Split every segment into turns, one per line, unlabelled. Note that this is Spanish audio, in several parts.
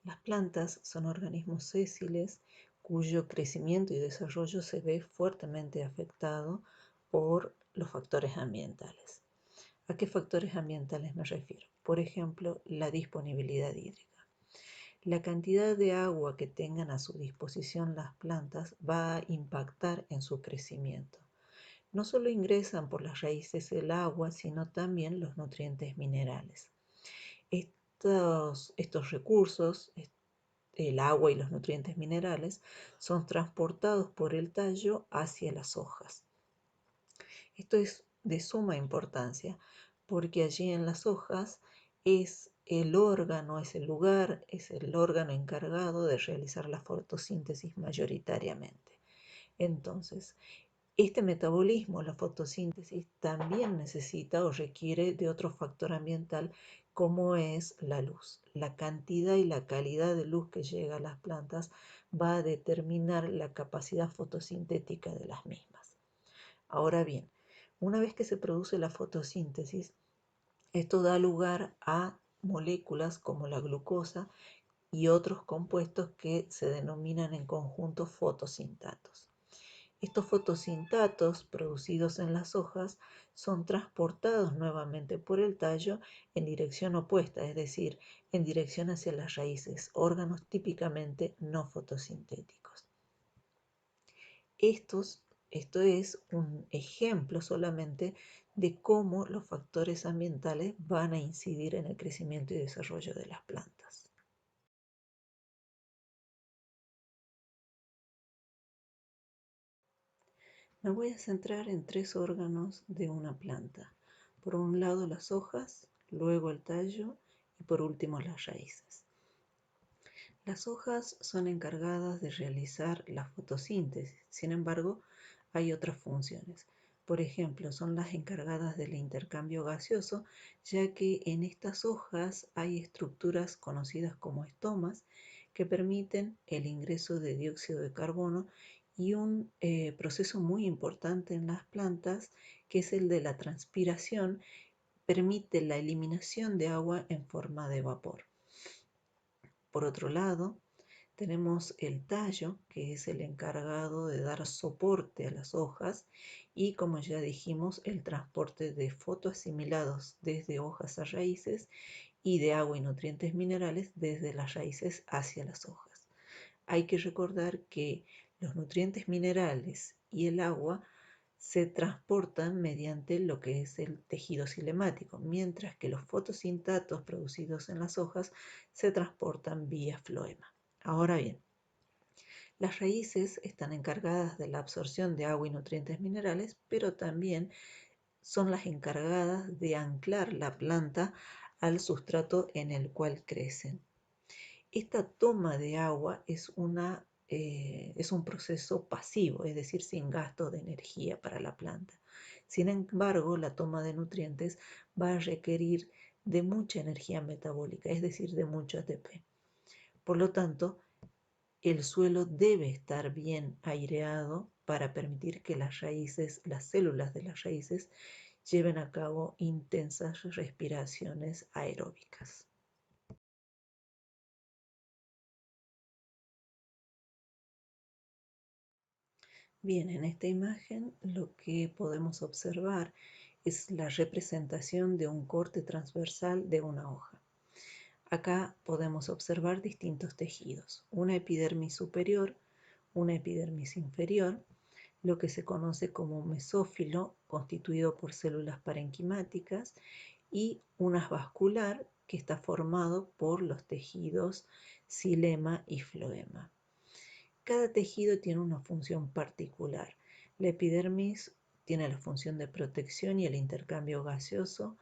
Las plantas son organismos sésiles cuyo crecimiento y desarrollo se ve fuertemente afectado por los factores ambientales. ¿A qué factores ambientales me refiero? Por ejemplo, la disponibilidad hídrica. La cantidad de agua que tengan a su disposición las plantas va a impactar en su crecimiento. No solo ingresan por las raíces el agua, sino también los nutrientes minerales. Estos recursos, el agua y los nutrientes minerales, son transportados por el tallo hacia las hojas. Esto es de suma importancia porque allí en las hojas es el órgano, es el lugar, es el órgano encargado de realizar la fotosíntesis mayoritariamente. Entonces, este metabolismo, la fotosíntesis, también necesita o requiere de otro factor ambiental como es la luz. La cantidad y la calidad de luz que llega a las plantas va a determinar la capacidad fotosintética de las mismas. Ahora bien, una vez que se produce la fotosíntesis, esto da lugar a moléculas como la glucosa y otros compuestos que se denominan en conjunto fotosintatos. Estos fotosintatos producidos en las hojas son transportados nuevamente por el tallo en dirección opuesta, es decir, en dirección hacia las raíces, órganos típicamente no fotosintéticos. Esto es un ejemplo solamente de cómo los factores ambientales van a incidir en el crecimiento y desarrollo de las plantas. Me voy a centrar en tres órganos de una planta. Por un lado las hojas, luego el tallo y por último las raíces. Las hojas son encargadas de realizar la fotosíntesis, sin embargo, hay otras funciones. Por ejemplo, son las encargadas del intercambio gaseoso, ya que en estas hojas hay estructuras conocidas como estomas que permiten el ingreso de dióxido de carbono y un proceso muy importante en las plantas, que es el de la transpiración, permite la eliminación de agua en forma de vapor. Por otro lado, tenemos el tallo, que es el encargado de dar soporte a las hojas y, como ya dijimos, el transporte de fotoasimilados desde hojas a raíces y de agua y nutrientes minerales desde las raíces hacia las hojas. Hay que recordar que los nutrientes minerales y el agua se transportan mediante lo que es el tejido cilemático, mientras que los fotosintatos producidos en las hojas se transportan vía floema. Ahora bien, las raíces están encargadas de la absorción de agua y nutrientes minerales, pero también son las encargadas de anclar la planta al sustrato en el cual crecen. Esta toma de agua es un proceso pasivo, es decir, sin gasto de energía para la planta. Sin embargo, la toma de nutrientes va a requerir de mucha energía metabólica, es decir, de mucho ATP. Por lo tanto, el suelo debe estar bien aireado para permitir que las raíces, las células de las raíces, lleven a cabo intensas respiraciones aeróbicas. Bien, en esta imagen lo que podemos observar es la representación de un corte transversal de una hoja. Acá podemos observar distintos tejidos, una epidermis superior, una epidermis inferior, lo que se conoce como mesófilo, constituido por células parenquimáticas, y una vascular, que está formado por los tejidos xilema y floema. Cada tejido tiene una función particular. La epidermis tiene la función de protección y el intercambio gaseoso.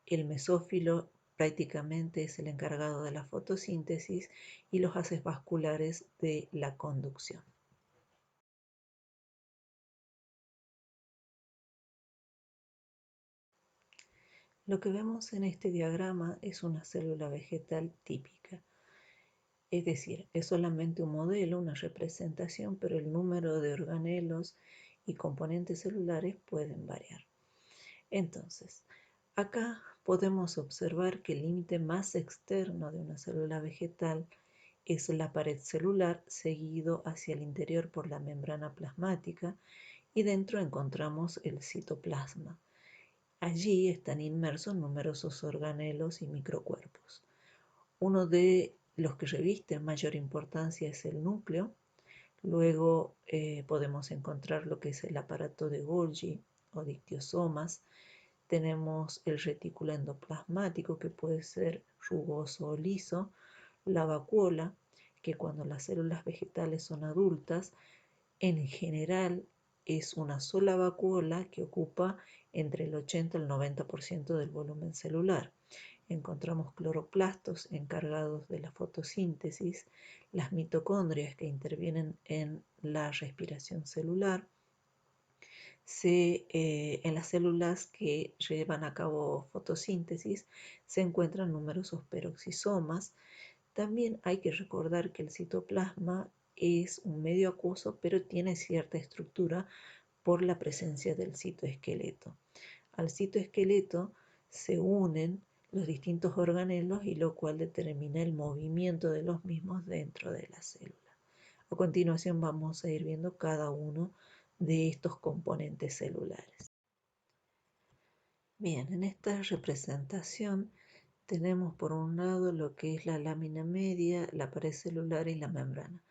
El mesófilo prácticamente es el encargado de la fotosíntesis y los haces vasculares de la conducción. Lo que vemos en este diagrama es una célula vegetal típica. Es decir, es solamente un modelo, una representación, pero el número de organelos y componentes celulares pueden variar. Entonces, acá podemos observar que el límite más externo de una célula vegetal es la pared celular, seguido hacia el interior por la membrana plasmática, y dentro encontramos el citoplasma. Allí están inmersos numerosos organelos y microcuerpos. Uno de los que revisten mayor importancia es el núcleo. Luego podemos encontrar lo que es el aparato de Golgi o dictiosomas. Tenemos el retículo endoplasmático, que puede ser rugoso o liso, la vacuola, que cuando las células vegetales son adultas, en general es una sola vacuola que ocupa entre el 80 y el 90% del volumen celular. Encontramos cloroplastos encargados de la fotosíntesis, las mitocondrias que intervienen en la respiración celular. En las células que llevan a cabo fotosíntesis se encuentran numerosos peroxisomas. También hay que recordar que el citoplasma es un medio acuoso, pero tiene cierta estructura por la presencia del citoesqueleto. Al citoesqueleto se unen los distintos organelos, y lo cual determina el movimiento de los mismos dentro de la célula. A continuación vamos a ir viendo cada uno de estos componentes celulares. Bien, en esta representación tenemos por un lado lo que es la lámina media, la pared celular y la membrana.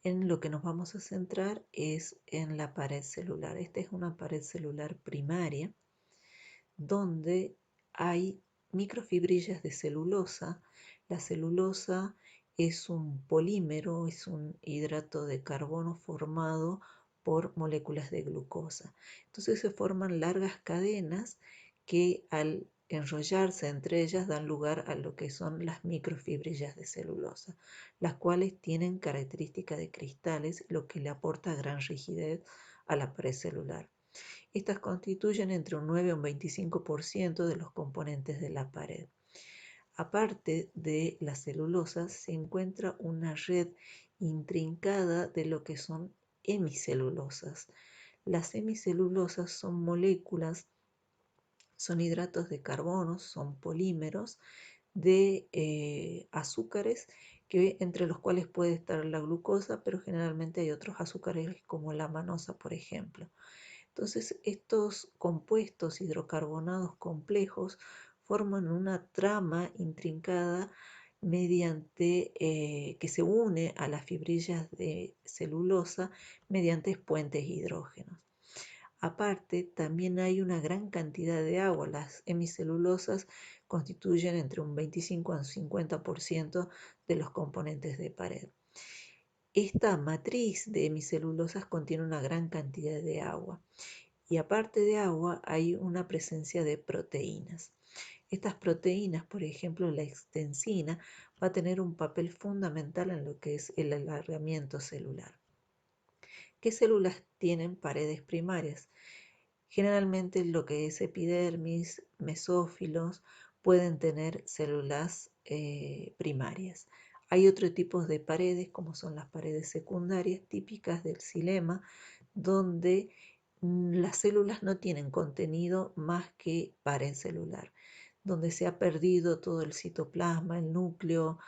En lo que nos vamos a centrar es en la pared celular. Esta es una pared celular primaria donde hay microfibrillas de celulosa. La celulosa es un polímero, es un hidrato de carbono formado por moléculas de glucosa. Entonces se forman largas cadenas que al enrollarse entre ellas dan lugar a lo que son las microfibrillas de celulosa, las cuales tienen característica de cristales, lo que le aporta gran rigidez a la pared celular. Estas constituyen entre un 9 y un 25% de los componentes de la pared. Aparte de la celulosa, se encuentra una red intrincada de lo que son hemicelulosas. Las hemicelulosas son moléculas, son hidratos de carbono, son polímeros de azúcares, entre los cuales puede estar la glucosa, pero generalmente hay otros azúcares como la manosa, por ejemplo. Entonces, estos compuestos hidrocarbonados complejos forman una trama intrincada que se une a las fibrillas de celulosa mediante puentes hidrógenos. Aparte, también hay una gran cantidad de agua. Las hemicelulosas constituyen entre un 25 a un 50% de los componentes de pared. Esta matriz de hemicelulosas contiene una gran cantidad de agua, y aparte de agua hay una presencia de proteínas. Estas proteínas, por ejemplo, la extensina, va a tener un papel fundamental en lo que es el alargamiento celular. ¿Qué células tienen paredes primarias? Generalmente lo que es epidermis, mesófilos, pueden tener células primarias. Hay otros tipos de paredes, como son las paredes secundarias típicas del xilema, donde las células no tienen contenido más que pared celular, donde se ha perdido todo el citoplasma, el núcleo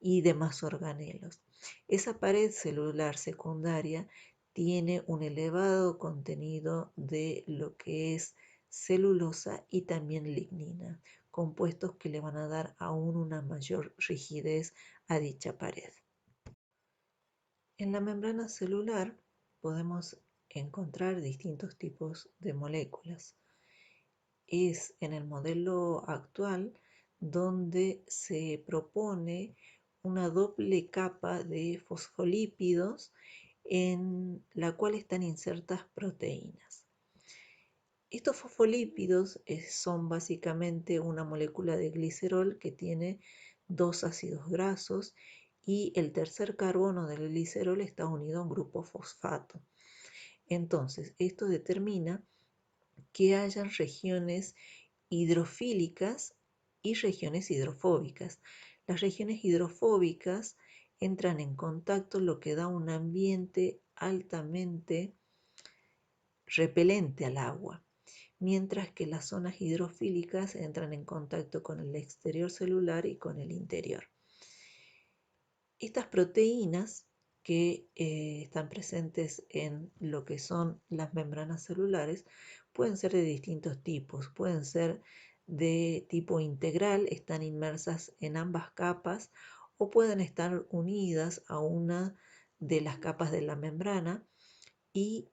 y demás organelos. Esa pared celular secundaria tiene un elevado contenido de lo que es celulosa y también lignina, compuestos que le van a dar aún una mayor rigidez a dicha pared. En la membrana celular podemos encontrar distintos tipos de moléculas. Es en el modelo actual donde se propone una doble capa de fosfolípidos en la cual están insertas proteínas. Estos fosfolípidos son básicamente una molécula de glicerol que tiene dos ácidos grasos, y el tercer carbono del glicerol está unido a un grupo fosfato. Entonces, esto determina que hayan regiones hidrofílicas y regiones hidrofóbicas. Las regiones hidrofóbicas entran en contacto, lo que da un ambiente altamente repelente al agua, mientras que las zonas hidrofílicas entran en contacto con el exterior celular y con el interior. Estas proteínas que están presentes en lo que son las membranas celulares pueden ser de distintos tipos, pueden ser de tipo integral, están inmersas en ambas capas o pueden estar unidas a una de las capas de la membrana y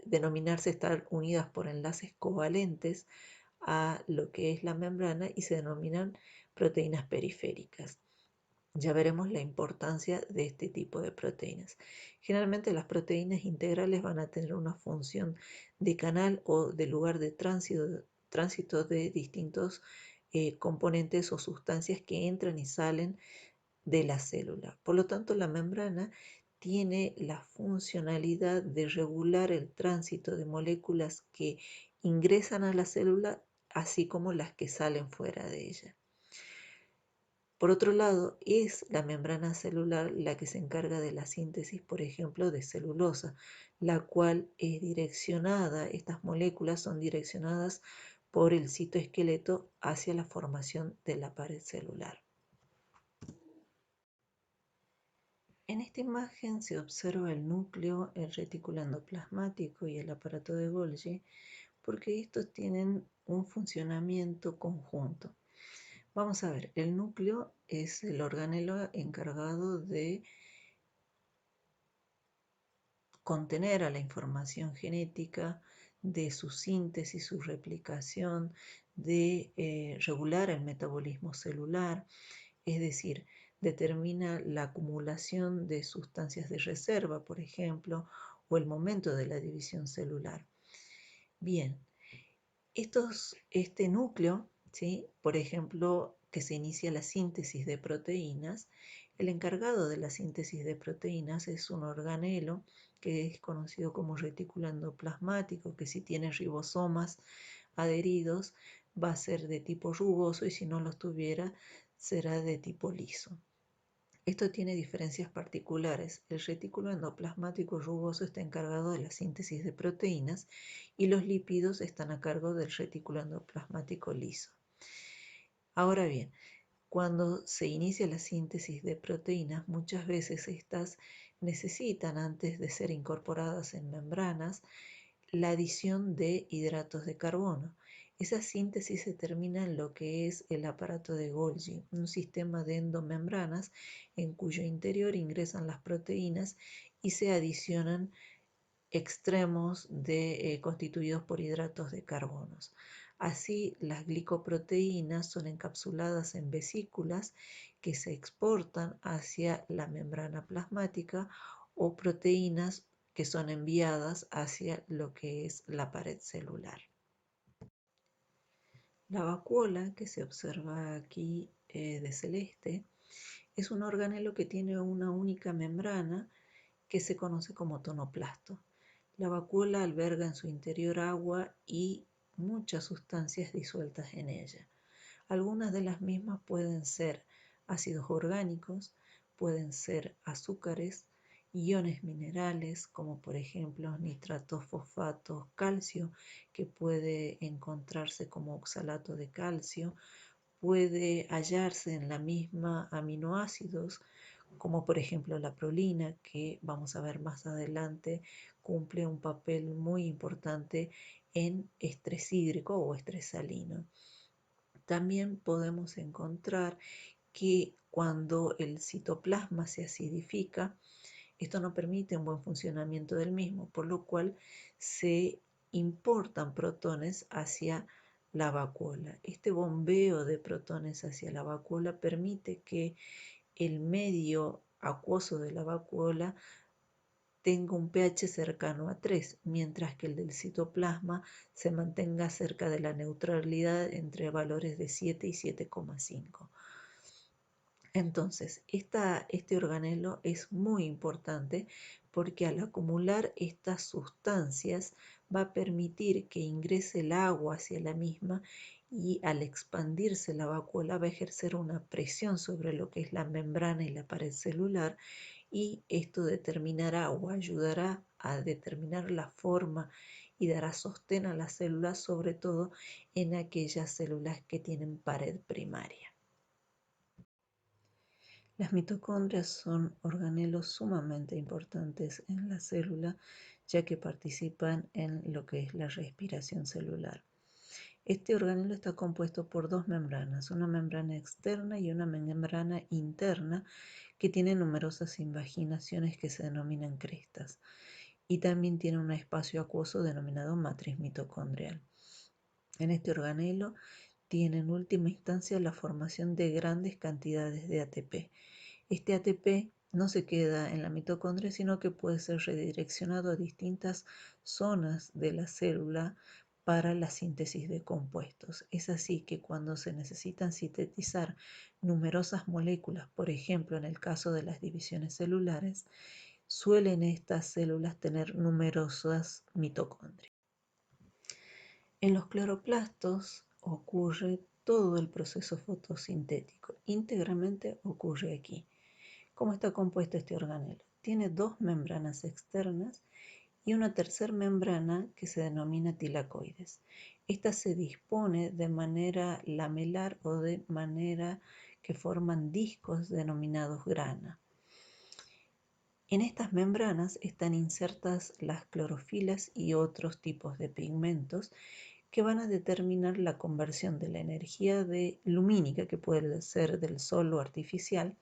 denominarse estar unidas por enlaces covalentes a lo que es la membrana y se denominan proteínas periféricas. Ya veremos la importancia de este tipo de proteínas. Generalmente las proteínas integrales van a tener una función de canal o de lugar de tránsito de distintos componentes o sustancias que entran y salen de la célula. Por lo tanto, la membrana tiene la funcionalidad de regular el tránsito de moléculas que ingresan a la célula, así como las que salen fuera de ella. Por otro lado, es la membrana celular la que se encarga de la síntesis, por ejemplo, de celulosa, la cual es direccionada, estas moléculas son direccionadas por el citoesqueleto hacia la formación de la pared celular. En esta imagen se observa el núcleo, el retículo endoplasmático y el aparato de Golgi, porque estos tienen un funcionamiento conjunto. Vamos a ver, el núcleo es el organelo encargado de contener a la información genética, de su síntesis, su replicación, de regular el metabolismo celular, es decir, determina la acumulación de sustancias de reserva, por ejemplo, o el momento de la división celular. Bien, este núcleo, ¿sí? Por ejemplo, que se inicia la síntesis de proteínas, el encargado de la síntesis de proteínas es un organelo que es conocido como retículo endoplasmático, que si tiene ribosomas adheridos va a ser de tipo rugoso y si no los tuviera será de tipo liso. Esto tiene diferencias particulares. El retículo endoplasmático rugoso está encargado de la síntesis de proteínas y los lípidos están a cargo del retículo endoplasmático liso. Ahora bien, cuando se inicia la síntesis de proteínas, muchas veces estas necesitan, antes de ser incorporadas en membranas, la adición de hidratos de carbono. Esa síntesis se termina en lo que es el aparato de Golgi, un sistema de endomembranas en cuyo interior ingresan las proteínas y se adicionan extremos constituidos por hidratos de carbonos. Así, las glicoproteínas son encapsuladas en vesículas que se exportan hacia la membrana plasmática o proteínas que son enviadas hacia lo que es la pared celular. La vacuola, que se observa aquí de celeste, es un organelo que tiene una única membrana que se conoce como tonoplasto. La vacuola alberga en su interior agua y muchas sustancias disueltas en ella. Algunas de las mismas pueden ser ácidos orgánicos, pueden ser azúcares, iones minerales como por ejemplo nitratos, fosfatos, calcio, que puede encontrarse como oxalato de calcio, puede hallarse en la misma aminoácidos como por ejemplo la prolina, que vamos a ver más adelante cumple un papel muy importante en estrés hídrico o estrés salino. También podemos encontrar que cuando el citoplasma se acidifica, esto no permite un buen funcionamiento del mismo, por lo cual se importan protones hacia la vacuola. Este bombeo de protones hacia la vacuola permite que el medio acuoso de la vacuola tenga un pH cercano a 3, mientras que el del citoplasma se mantenga cerca de la neutralidad entre valores de 7 y 7,5. Entonces, este organelo es muy importante porque al acumular estas sustancias va a permitir que ingrese el agua hacia la misma y al expandirse la vacuola va a ejercer una presión sobre lo que es la membrana y la pared celular y esto determinará o ayudará a determinar la forma y dará sostén a las células, sobre todo en aquellas células que tienen pared primaria. Las mitocondrias son organelos sumamente importantes en la célula, ya que participan en lo que es la respiración celular. Este organelo está compuesto por dos membranas, una membrana externa y una membrana interna que tiene numerosas invaginaciones que se denominan crestas, y también tiene un espacio acuoso denominado matriz mitocondrial. En este organelo tiene en última instancia la formación de grandes cantidades de ATP. Este ATP no se queda en la mitocondria, sino que puede ser redireccionado a distintas zonas de la célula para la síntesis de compuestos. Es así que cuando se necesitan sintetizar numerosas moléculas, por ejemplo en el caso de las divisiones celulares, suelen estas células tener numerosas mitocondrias. En los cloroplastos ocurre todo el proceso fotosintético, íntegramente ocurre aquí. ¿Cómo está compuesto este organelo? Tiene dos membranas externas y una tercera membrana que se denomina tilacoides. Esta se dispone de manera lamelar o de manera que forman discos denominados grana. En estas membranas están insertas las clorofilas y otros tipos de pigmentos que van a determinar la conversión de la energía lumínica, que puede ser del sol o artificial,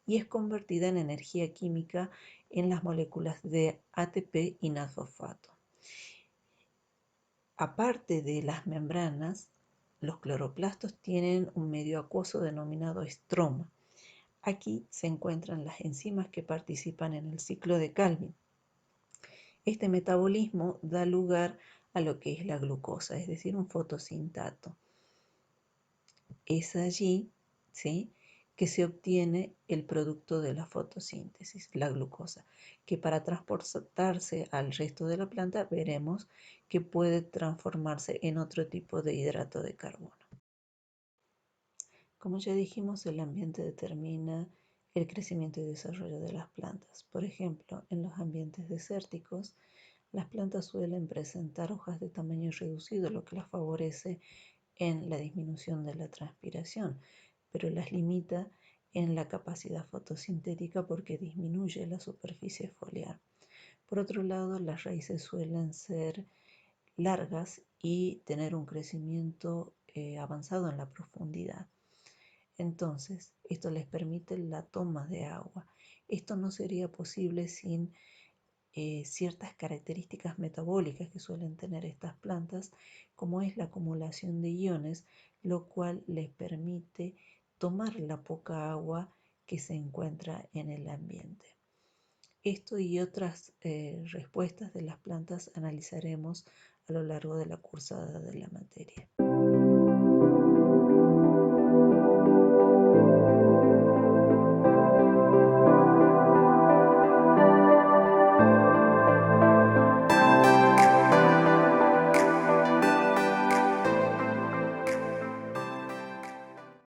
y es convertida en energía química en las moléculas de ATP y N-fosfato. Aparte de las membranas, los cloroplastos tienen un medio acuoso denominado estroma. Aquí se encuentran las enzimas que participan en el ciclo de Calvin. Este metabolismo da lugar a lo que es la glucosa, es decir, un fotosintato. Es allí, ¿sí?, que se obtiene el producto de la fotosíntesis, la glucosa, que para transportarse al resto de la planta veremos que puede transformarse en otro tipo de hidrato de carbono. Como ya dijimos, el ambiente determina el crecimiento y desarrollo de las plantas. Por ejemplo, en los ambientes desérticos, las plantas suelen presentar hojas de tamaño reducido, lo que las favorece en la disminución de la transpiración, pero las limita en la capacidad fotosintética porque disminuye la superficie foliar. Por otro lado, las raíces suelen ser largas y tener un crecimiento avanzado en la profundidad. Entonces, esto les permite la toma de agua. Esto no sería posible sin ciertas características metabólicas que suelen tener estas plantas, como es la acumulación de iones, lo cual les permite tomar la poca agua que se encuentra en el ambiente. Esto y otras respuestas de las plantas analizaremos a lo largo de la cursada de la materia.